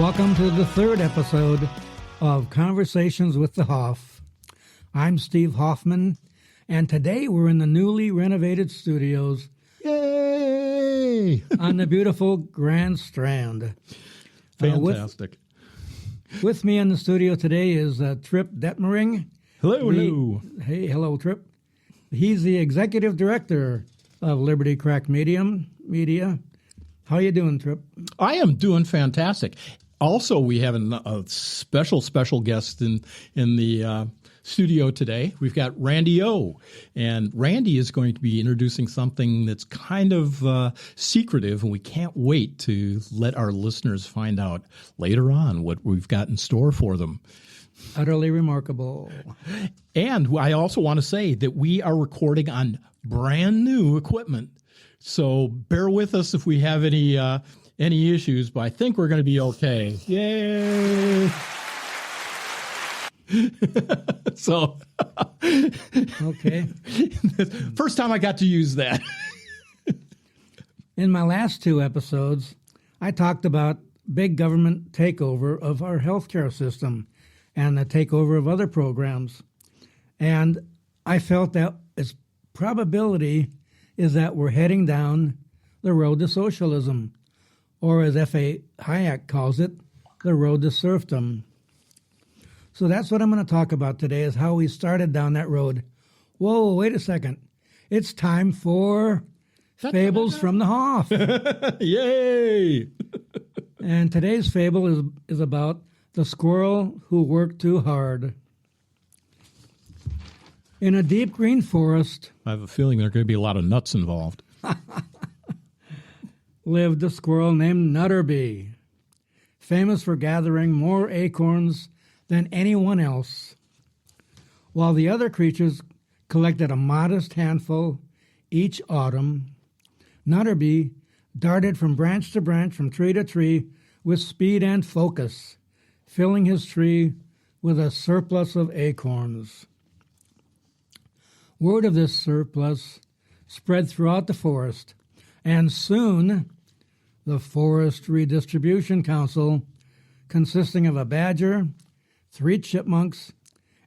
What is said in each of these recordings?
Welcome to the third episode of Conversations with the Hoff. I'm Steve Hoffman, and today we're in the newly renovated studios. Yay! On the beautiful Grand Strand. Fantastic. With me in the studio today is Trip Detmering. Hello. Hey, hello, Trip. He's the executive director of Liberty Crack Media. How you doing, Trip? I am doing fantastic. Also, we have a special guest in the studio today. We've got Randy O. And Randy is going to be introducing something that's kind of secretive, and we can't wait to let our listeners find out later on what we've got in store for them. Utterly remarkable. And I also want to say that we are recording on brand new equipment. So bear with us if we have any issues, but I think we're going to be okay. Yay! So, okay. First time I got to use that. In my last two episodes, I talked about big government takeover of our healthcare system and the takeover of other programs. And I felt that its probability is that we're heading down the road to socialism, or as F.A. Hayek calls it, the road to serfdom. So that's what I'm going to talk about today, is how we started down that road. Whoa, wait a second. It's time for Fables from the Hoff. Yay! And today's fable is about the squirrel who worked too hard. In a deep green forest, I have a feeling there are going to be a lot of nuts involved. lived a squirrel named Nutterby, famous for gathering more acorns than anyone else. While the other creatures collected a modest handful each autumn, Nutterby darted from branch to branch, from tree to tree, with speed and focus, filling his tree with a surplus of acorns. Word of this surplus spread throughout the forest, and soon the Forest Redistribution Council, consisting of a badger, 3 chipmunks,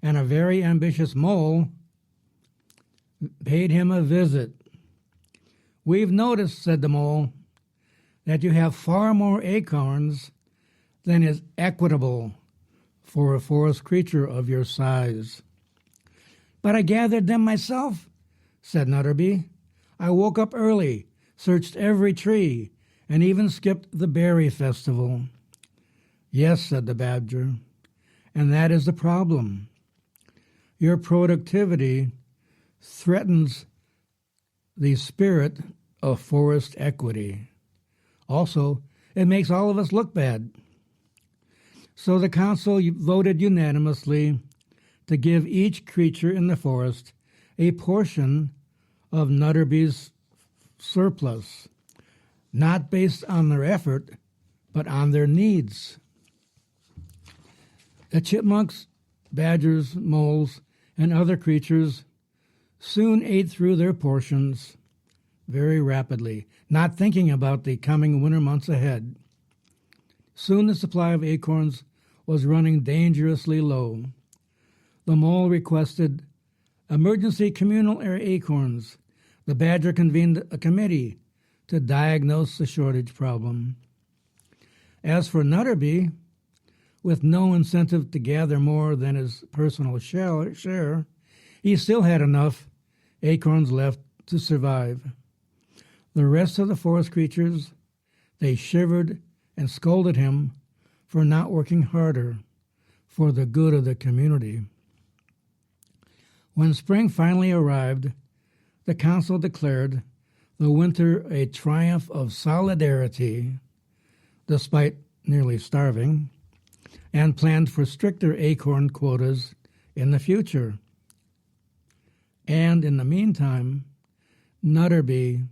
and a very ambitious mole, paid him a visit. "We've noticed," said the mole, "that you have far more acorns than is equitable for a forest creature of your size." "But I gathered them myself," said Nutterby. "I woke up early, searched every tree, and even skipped the berry festival." "Yes," said the badger, "and that is the problem. Your productivity threatens the spirit of forest equity. Also, it makes all of us look bad." So the council voted unanimously to give each creature in the forest a portion of Nutterby's surplus, not based on their effort, but on their needs. The chipmunks, badgers, moles, and other creatures soon ate through their portions very rapidly, not thinking about the coming winter months ahead. Soon the supply of acorns was running dangerously low. The mole requested emergency communal acorns. The badger convened a committee to diagnose the shortage problem. As for Nutterby, with no incentive to gather more than his personal share, he still had enough acorns left to survive. The rest of the forest creatures, they shivered and scolded him for not working harder for the good of the community. When spring finally arrived, the council declared the winter a triumph of solidarity, despite nearly starving, and planned for stricter acorn quotas in the future. And in the meantime, Nutterby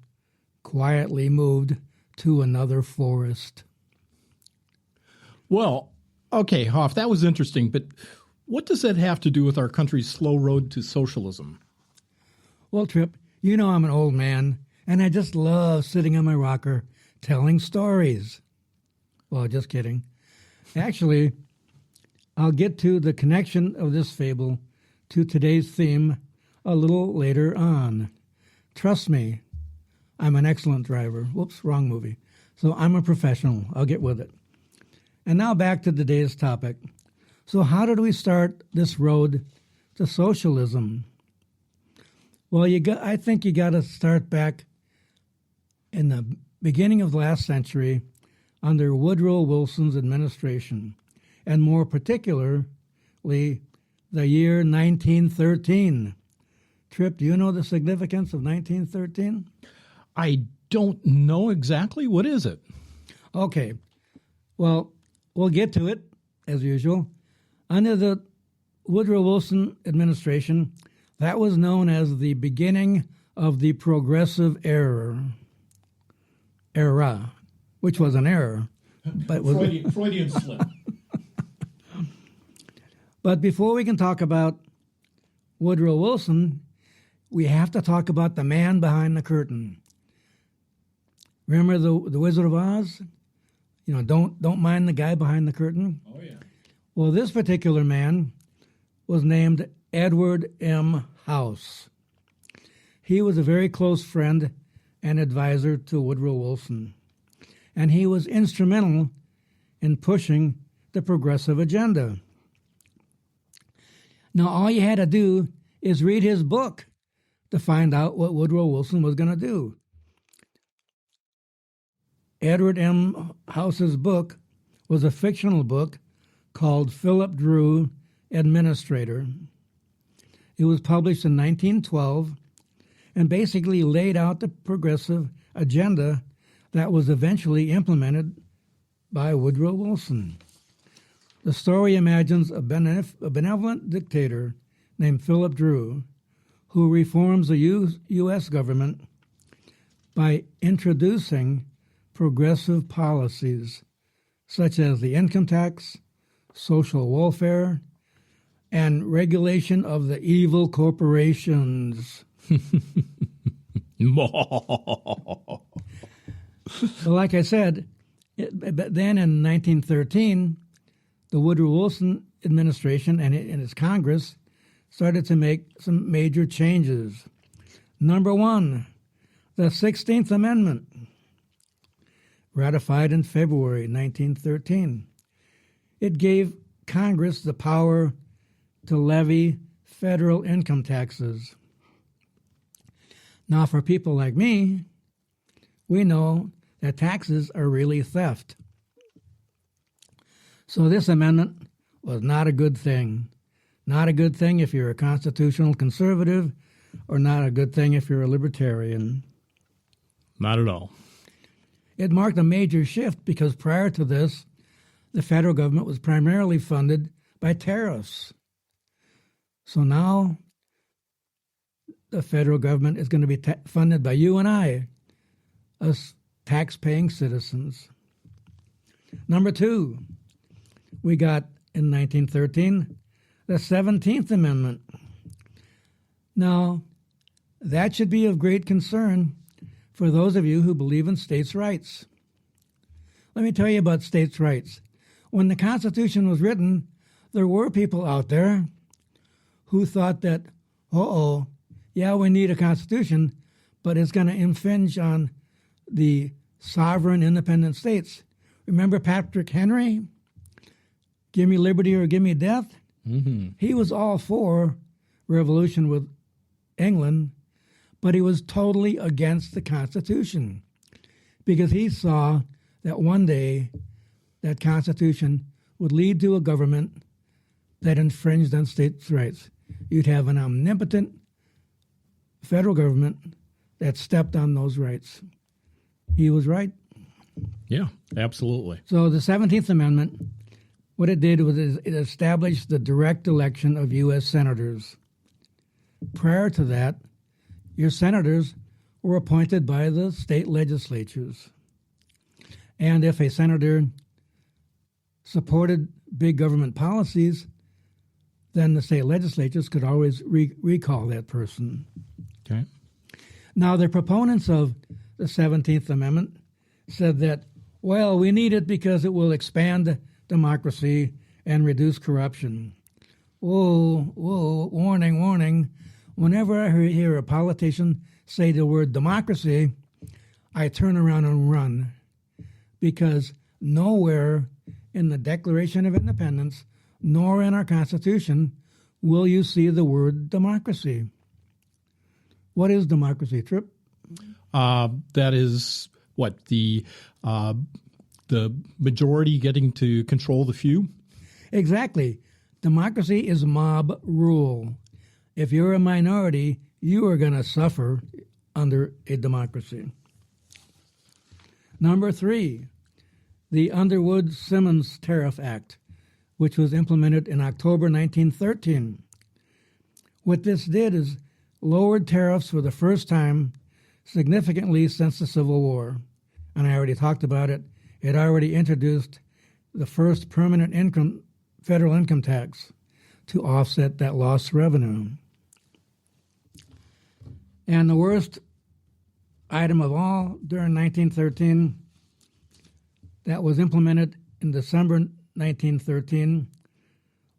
quietly moved to another forest. Well, okay, Hoff, that was interesting, but what does that have to do with our country's slow road to socialism? Well, Trip, you know I'm an old man, and I just love sitting on my rocker telling stories. Well, just kidding. Actually, I'll get to the connection of this fable to today's theme a little later on. Trust me, I'm an excellent driver. Whoops, wrong movie. So I'm a professional. I'll get with it. And now back to today's topic. So how did we start this road to socialism? Well, I think you got to start back in the beginning of the last century under Woodrow Wilson's administration, and more particularly the year 1913. Tripp, do you know the significance of 1913? I don't know exactly. What is it? Okay. Well, we'll get to it, as usual. Under the Woodrow Wilson administration, that was known as the beginning of the Progressive era, which was an error. But Freudian slip. But before we can talk about Woodrow Wilson, we have to talk about the man behind the curtain. Remember the Wizard of Oz? You know, don't mind the guy behind the curtain. Oh, yeah. Well, this particular man was named Edward M. House. He was a very close friend and advisor to Woodrow Wilson, and he was instrumental in pushing the progressive agenda. Now, all you had to do is read his book to find out what Woodrow Wilson was going to do. Edward M. House's book was a fictional book called Philip Drew, Administrator. It was published in 1912 and basically laid out the progressive agenda that was eventually implemented by Woodrow Wilson. The story imagines a benevolent dictator named Philip Drew who reforms the U.S. government by introducing progressive policies such as the income tax, social welfare, and regulation of the evil corporations. So like I said, then in 1913, the Woodrow Wilson administration and its Congress started to make some major changes. Number one, the 16th Amendment, ratified in February 1913. It gave Congress the power to levy federal income taxes. Now, for people like me, we know that taxes are really theft. So this amendment was not a good thing. Not a good thing if you're a constitutional conservative, or not a good thing if you're a libertarian. Not at all. It marked a major shift because prior to this, the federal government was primarily funded by tariffs. So now the federal government is going to be funded by you and I, us tax-paying citizens. Number two, we got in 1913 the 17th Amendment. Now, that should be of great concern for those of you who believe in states' rights. Let me tell you about states' rights. When the Constitution was written, there were people out there who thought that, yeah, we need a Constitution, but it's going to infringe on the sovereign independent states. Remember Patrick Henry? Give me liberty or give me death? Mm-hmm. He was all for revolution with England, but he was totally against the Constitution because he saw that one day that Constitution would lead to a government that infringed on states' rights. You'd have an omnipotent federal government that stepped on those rights. He was right. Yeah, absolutely. So the 17th Amendment, what it did was it established the direct election of U.S. senators. Prior to that, your senators were appointed by the state legislatures. And if a senator supported big government policies, then the state legislatures could always recall that person. Okay. Now, the proponents of the 17th Amendment said that, well, we need it because it will expand democracy and reduce corruption. Whoa, whoa, warning, warning. Whenever I hear a politician say the word democracy, I turn around and run, because nowhere in the Declaration of Independence nor in our Constitution will you see the word democracy. What is democracy, Tripp? That is what, the majority getting to control the few? Exactly. Democracy is mob rule. If you're a minority, you are going to suffer under a democracy. Number 3, the Underwood-Simmons Tariff Act, which was implemented in October 1913. What this did is lowered tariffs for the first time significantly since the Civil War. And I already talked about it. It already introduced the first permanent federal income tax to offset that lost revenue. And the worst item of all during 1913 that was implemented in December 1913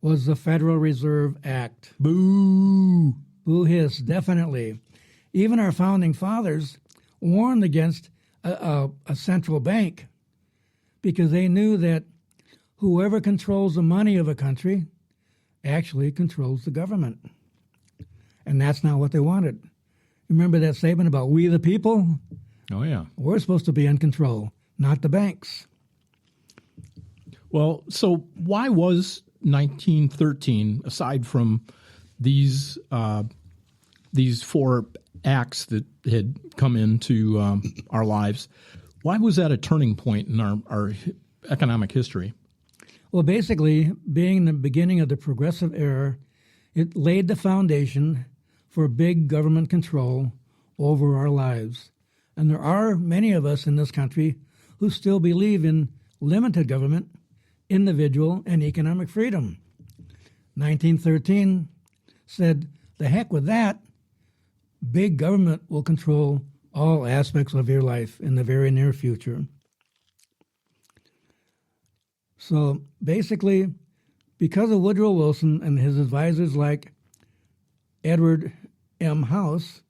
was the Federal Reserve Act. Boo! Boo hiss, definitely. Even our founding fathers warned against a central bank because they knew that whoever controls the money of a country actually controls the government. And that's not what they wanted. Remember that statement about we the people? Oh, yeah. We're supposed to be in control, not the banks. Well, so why was 1913, aside from these 4 acts that had come into our lives, why was that a turning point in our economic history? Well, basically, being the beginning of the progressive era, it laid the foundation for big government control over our lives. And there are many of us in this country who still believe in limited government, individual, and economic freedom. 1913 said, the heck with that. Big government will control all aspects of your life in the very near future. So basically, because of Woodrow Wilson and his advisors like Edward M. House,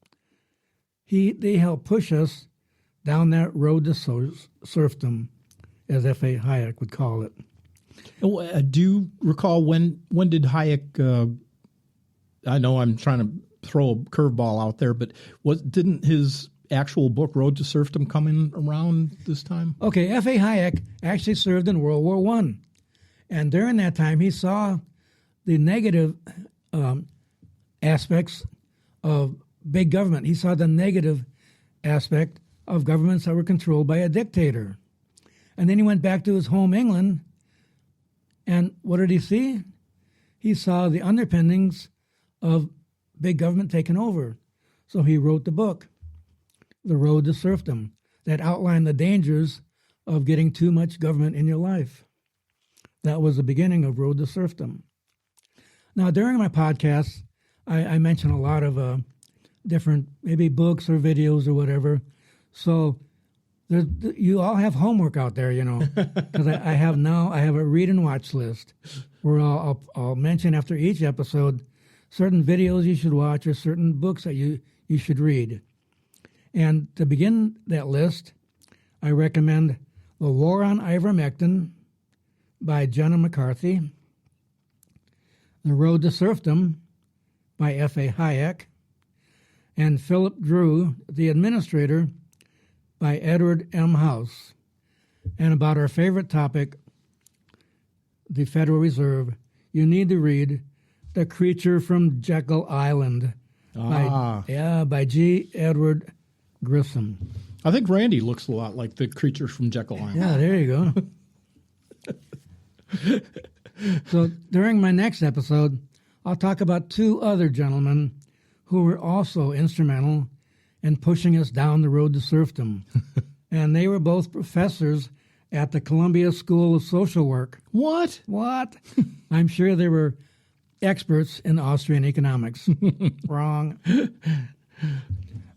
they helped push us down that road to serfdom, as F.A. Hayek would call it. Do you recall when did Hayek? I know I'm trying to throw a curveball out there, but didn't his actual book Road to Serfdom come in around this time? Okay, F.A. Hayek actually served in World War I, and during that time he saw the negative aspects of big government. He saw the negative aspect of governments that were controlled by a dictator. And then he went back to his home England, and what did he see? He saw the underpinnings of big government taking over. So he wrote the book, The Road to Serfdom, that outlined the dangers of getting too much government in your life. That was the beginning of Road to Serfdom. Now, during my podcast, I mention a lot of different, maybe books or videos or whatever. So you all have homework out there, you know, because I have a read and watch list where I'll mention after each episode certain videos you should watch or certain books that you should read. And to begin that list, I recommend The War on Ivermectin by Jenna McCarthy, The Road to Serfdom by F.A. Hayek, and Philip Drew, The Administrator by Edward M. House. And about our favorite topic, the Federal Reserve, you need to read The Creature from Jekyll Island by G. Edward Grissom. I think Randy looks a lot like the creatures from Jekyll Island. Yeah, there you go. So during my next episode, I'll talk about 2 other gentlemen who were also instrumental in pushing us down the road to serfdom. And they were both professors at the Columbia School of Social Work. What? I'm sure they were experts in Austrian economics. Wrong.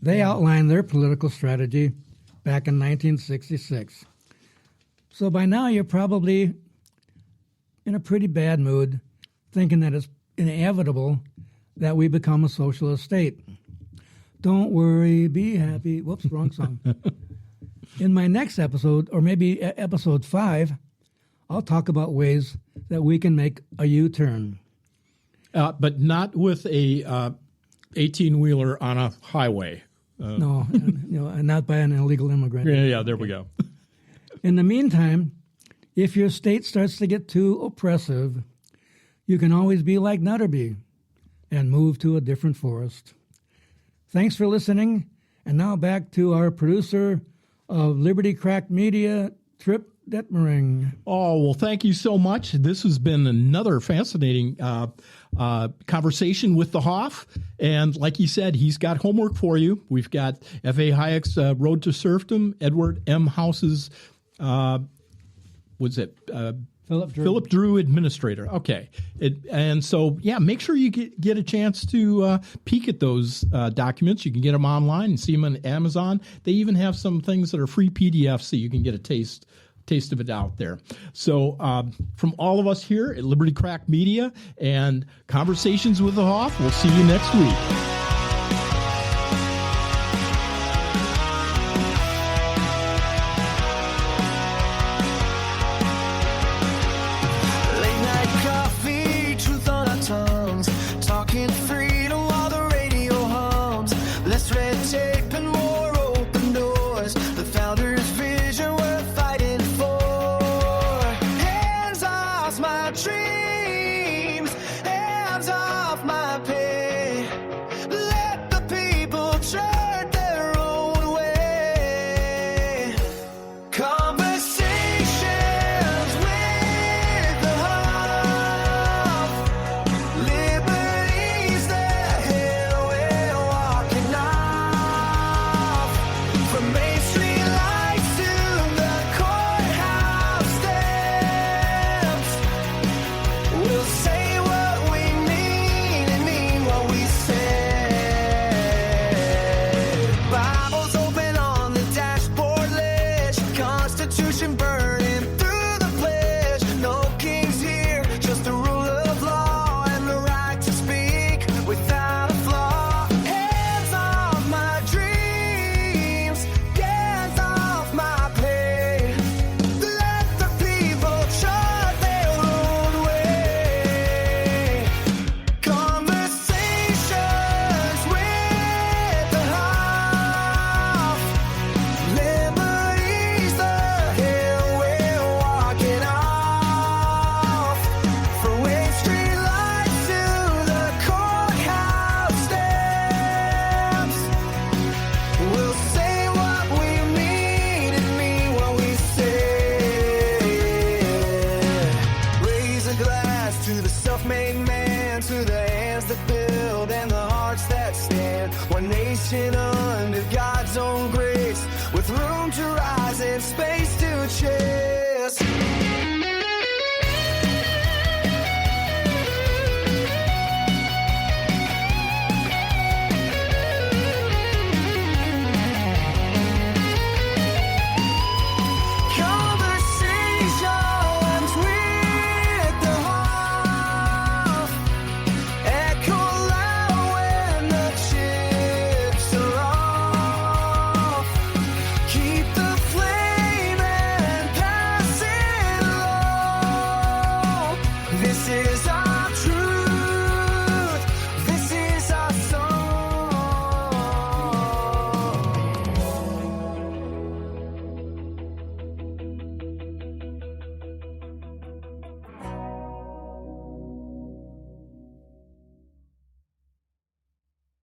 They outlined their political strategy back in 1966. So by now you're probably in a pretty bad mood, thinking that it's inevitable that we become a socialist state. Don't worry, be happy. Whoops, wrong song. In my next episode, or maybe episode 5, I'll talk about ways that we can make a U-turn. But not with a 18-wheeler on a highway. No, and not by an illegal immigrant. Yeah, there we go. In the meantime, if your state starts to get too oppressive, you can always be like Nutterby and move to a different forest. Thanks for listening. And now back to our producer of Liberty Cracked Media, Trip Detmering. Oh, well, thank you so much. This has been another fascinating conversation with the Hoff. And like he said, he's got homework for you. We've got F.A. Hayek's Road to Serfdom, Edward M. House's, Philip Drew Administrator. Okay. And so, make sure you get a chance to peek at those documents. You can get them online and see them on Amazon. They even have some things that are free PDFs so you can get a taste of it out there. So from all of us here at Liberty Crack Media and Conversations with the Hoff, we'll see you next week. Under God's own grace, with room to rise and space to change.